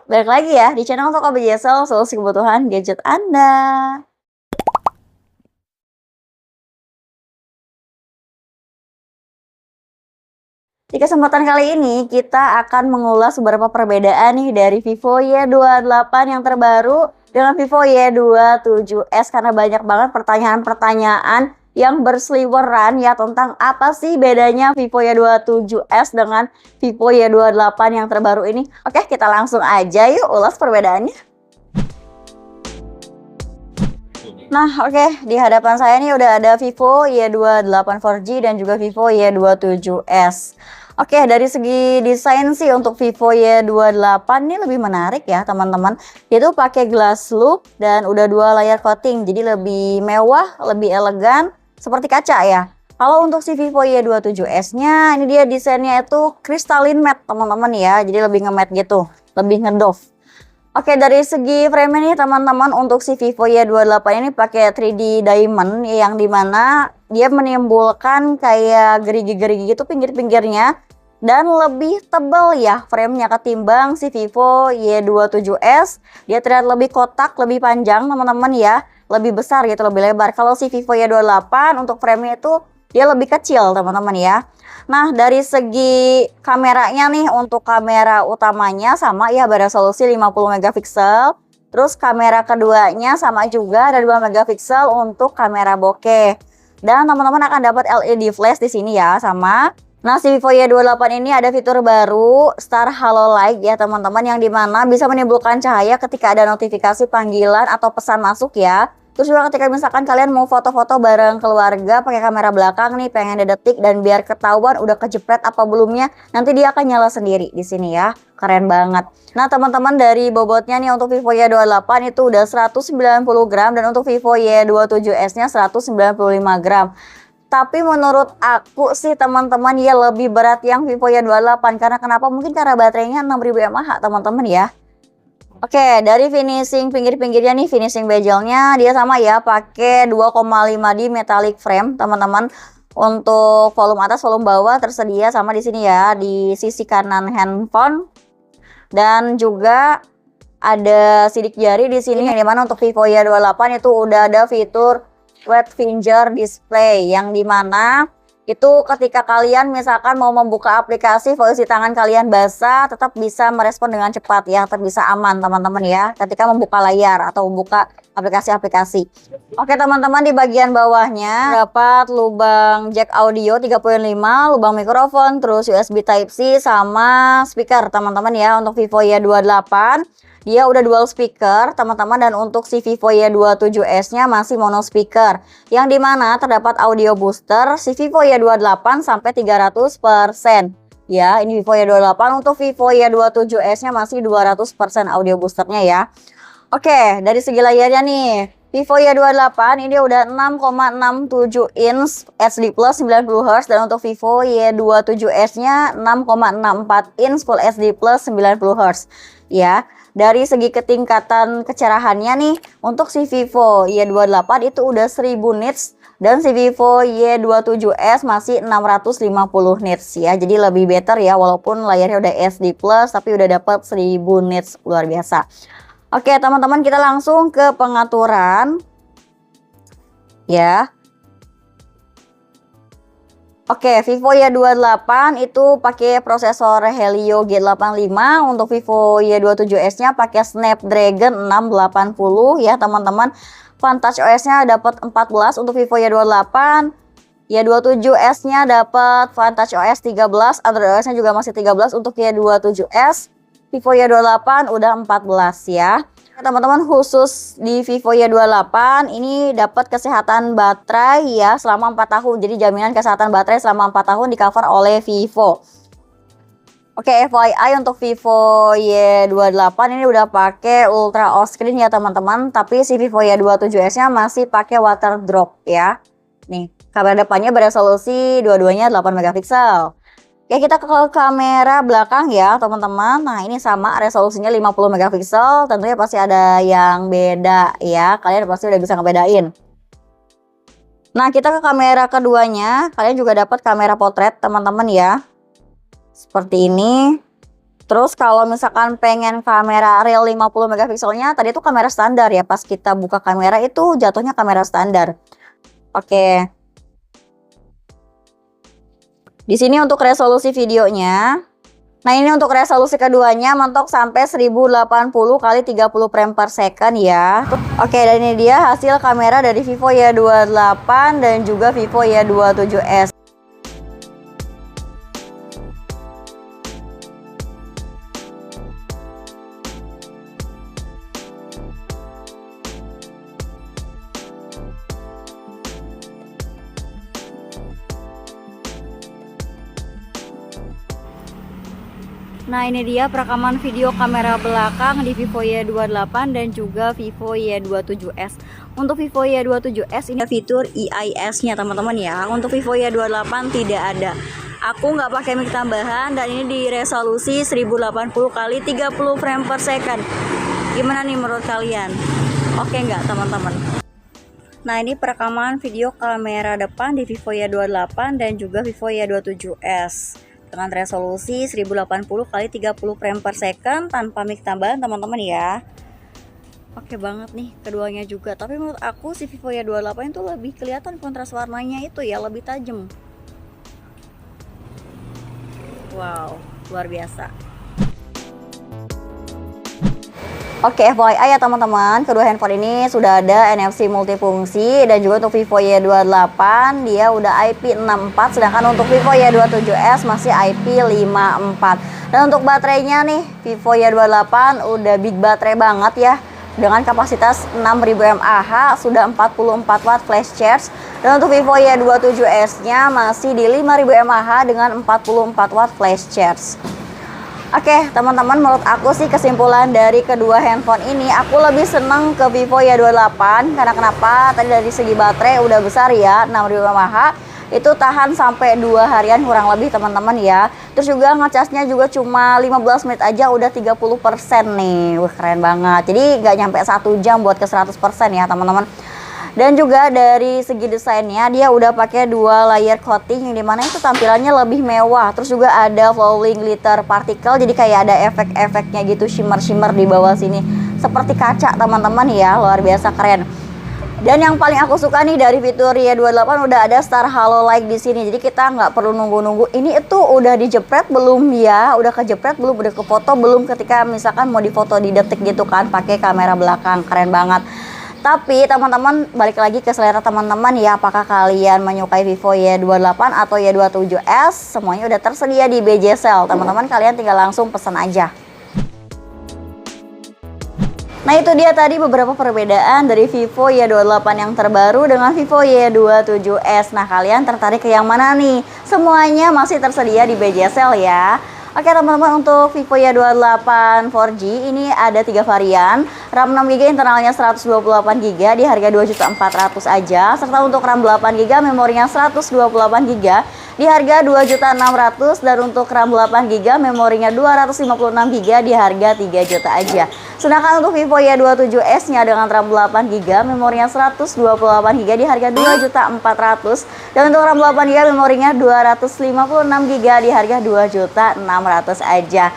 balik lagi ya di channel Toko Bejessel, solusi kebutuhan gadget Anda. Di kesempatan kali ini kita akan mengulas beberapa perbedaan nih dari Vivo Y28 yang terbaru dengan Vivo Y27s karena banyak banget pertanyaan-pertanyaan yang berseliweran ya tentang apa sih bedanya Vivo Y27s dengan Vivo Y28 yang terbaru ini. Oke, kita langsung aja yuk ulas perbedaannya. Nah, oke, di hadapan saya nih udah ada Vivo Y28 4G dan juga Vivo Y27s. Oke, dari segi desain sih untuk Vivo Y28 ini lebih menarik ya teman-teman. Dia tuh pakai glass look dan udah 2 layer coating, jadi lebih mewah, lebih elegan, seperti kaca ya. Kalau untuk si Vivo Y27s-nya, ini dia desainnya itu crystalline matte teman-teman ya, jadi lebih nge-matte gitu, lebih ngedoff. Oke, dari segi frame ini teman-teman untuk si Vivo Y28 ini pakai 3D diamond yang dimana dia menimbulkan kayak gerigi-gerigi gitu pinggir-pinggirnya dan lebih tebal ya framenya ketimbang si Vivo Y27s. Dia terlihat lebih kotak, lebih panjang teman-teman ya, lebih besar gitu, lebih lebar. Kalau si Vivo Y28 untuk framenya itu dia lebih kecil teman-teman ya. Nah, dari segi kameranya nih, untuk kamera utamanya sama ya beresolusi 50 megapiksel. Terus kamera keduanya sama juga ada 2 megapiksel untuk kamera bokeh. Dan teman-teman akan dapat LED flash di sini ya sama. Nah, si Vivo Y28 ini ada fitur baru Star Halo Light ya teman-teman, yang dimana bisa menimbulkan cahaya ketika ada notifikasi panggilan atau pesan masuk ya. Terus juga ketika misalkan kalian mau foto-foto bareng keluarga pakai kamera belakang nih, pengen detik dan biar ketahuan udah kejepret apa belumnya, nanti dia akan nyala sendiri di sini ya. Keren banget. Nah, teman-teman, dari bobotnya nih untuk Vivo Y28 itu udah 190 gram dan untuk Vivo Y27s-nya 195 gram. Tapi menurut aku sih teman-teman ya lebih berat yang Vivo Y28 karena kenapa? Mungkin karena baterainya 6000 mAh teman-teman ya. Oke, dari finishing pinggir-pinggirnya nih, finishing bezelnya dia sama ya, pakai 2,5D metallic frame, teman-teman. Untuk volume atas, volume bawah tersedia sama di sini ya, di sisi kanan handphone. Dan juga ada sidik jari di sini, yang dimana untuk Vivo Y28 itu udah ada fitur wet finger display, yang dimana itu ketika kalian misalkan mau membuka aplikasi, posisi tangan kalian basah, tetap bisa merespon dengan cepat ya, tetap bisa aman teman-teman ya ketika membuka layar atau membuka aplikasi-aplikasi. Oke teman-teman, di bagian bawahnya dapat lubang jack audio 3.5, lubang mikrofon, terus USB Type-C sama speaker teman-teman ya. Untuk Vivo Y28 dia udah dual speaker teman-teman, dan untuk si Vivo Y27s-nya masih mono speaker, yang dimana terdapat audio booster si Vivo Y28 sampai 300%. Ya, ini Vivo Y28, untuk Vivo Y27s-nya masih 200% audio boosternya ya. Oke, dari segi layarnya nih, Vivo Y28 ini udah 6,67 inch HD plus 90Hz, dan untuk Vivo Y27s-nya 6,64 inch Full HD plus 90Hz. Ya, dari segi ketingkatan kecerahannya nih, untuk si Vivo Y28 itu udah 1000 nits dan si Vivo Y27s masih 650 nits ya. Jadi lebih better ya, walaupun layarnya udah HD plus tapi udah dapat 1000 nits, luar biasa. Oke teman-teman, kita langsung ke pengaturan ya. Oke, Vivo Y28 itu pakai prosesor Helio G85, untuk Vivo Y27s-nya pakai Snapdragon 680 ya teman-teman. Vantage OS-nya dapat 14 untuk Vivo Y28. Y27s-nya dapat Vantage OS 13, Android OS-nya juga masih 13 untuk Y27s. Vivo Y28 udah 14 ya. Teman-teman, khusus di Vivo Y28 ini dapat kesehatan baterai ya selama 4 tahun. Jadi jaminan kesehatan baterai selama 4 tahun di cover oleh Vivo. Oke, FYI untuk Vivo Y28 ini udah pakai Ultra OLED screen ya teman-teman. Tapi si Vivo Y27s-nya masih pakai water drop ya. Nih, kamera depannya beresolusi dua-duanya 8 megapiksel. Oke, kita ke kamera belakang ya teman-teman. Nah, ini sama resolusinya 50 megapiksel. Tentunya pasti ada yang beda ya. Kalian pasti udah bisa ngebedain. Nah, kita ke kamera keduanya. Kalian juga dapat kamera potret teman-teman ya. Seperti ini. Terus kalau misalkan pengen kamera real 50 megapikselnya, tadi itu kamera standar ya. Pas kita buka kamera itu jatuhnya kamera standar. Oke. Di sini untuk resolusi videonya. Nah, ini untuk resolusi keduanya mentok sampai 1080 kali 30 frame per second ya. Oke, dan ini dia hasil kamera dari Vivo Y28 dan juga Vivo Y27s. Nah, ini dia perekaman video kamera belakang di Vivo Y28 dan juga Vivo Y27s. Untuk Vivo Y27s ini fitur EIS-nya teman-teman ya. Untuk Vivo Y28 tidak ada. Aku nggak pakai mic tambahan dan ini di resolusi 1080 kali 30 frame per second. Gimana nih menurut kalian? Oke nggak teman-teman? Nah, ini perekaman video kamera depan di Vivo Y28 dan juga Vivo Y27s. Dengan resolusi 1080 kali 30 frame per second tanpa mic tambahan teman-teman ya. Oke banget nih keduanya juga. Tapi menurut aku si Vivo Y28 itu lebih kelihatan kontras warnanya itu ya, lebih tajam. Wow, luar biasa. Oke, FYI ya teman-teman, kedua handphone ini sudah ada NFC multifungsi dan juga untuk Vivo Y28 dia udah IP64, sedangkan untuk Vivo Y27s masih IP54. Dan untuk baterainya nih, Vivo Y28 udah big baterai banget ya, dengan kapasitas 6000 mAh, sudah 44 watt flash charge. Dan untuk Vivo Y27s nya masih di 5000 mAh dengan 44 watt flash charge. Oke teman-teman, menurut aku sih kesimpulan dari kedua handphone ini, aku lebih seneng ke Vivo Y28 karena kenapa? Tadi dari segi baterai udah besar ya, 6000 mAh, itu tahan sampai 2 harian kurang lebih teman-teman ya. Terus juga ngecasnya juga cuma 15 menit aja udah 30% nih. Wah, keren banget. Jadi nggak nyampe 1 jam buat ke 100% ya teman-teman. Dan juga dari segi desainnya dia udah pakai 2 layer coating yang dimana itu tampilannya lebih mewah. Terus juga ada falling glitter particle, jadi kayak ada efek-efeknya gitu, shimmer-shimmer di bawah sini seperti kaca teman-teman ya, luar biasa keren. Dan yang paling aku suka nih dari fitur Y28 udah ada star halo light di sini. Jadi kita nggak perlu nunggu-nunggu ini itu udah dijepret belum ya, udah kejepret belum, udah ke foto belum, ketika misalkan mau difoto di detik gitu kan pakai kamera belakang, keren banget. Tapi teman-teman balik lagi ke selera teman-teman ya, apakah kalian menyukai Vivo Y28 atau Y27s, semuanya udah tersedia di BJ Sale. Teman-teman kalian tinggal langsung pesan aja. Nah, itu dia tadi beberapa perbedaan dari Vivo Y28 yang terbaru dengan Vivo Y27s. Nah, kalian tertarik ke yang mana nih? Semuanya masih tersedia di BJ Sale ya. Oke teman-teman, untuk Vivo Y28 4G ini ada 3 varian. RAM 6GB, internalnya 128GB di harga 2.400.000 aja. Serta untuk RAM 8GB, memorinya 128GB di harga 2.600.000. Dan untuk RAM 8GB, memorinya 256GB di harga 3 juta aja. Sedangkan untuk Vivo Y27s nya dengan RAM 8GB, memorinya 128GB di harga 2.400.000. Dan untuk RAM 8GB, memorinya 256GB di harga 2.600.000 aja.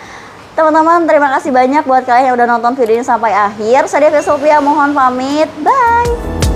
Teman-teman, terima kasih banyak buat kalian yang udah nonton video ini sampai akhir. Saya Devi Sofia, mohon pamit. Bye!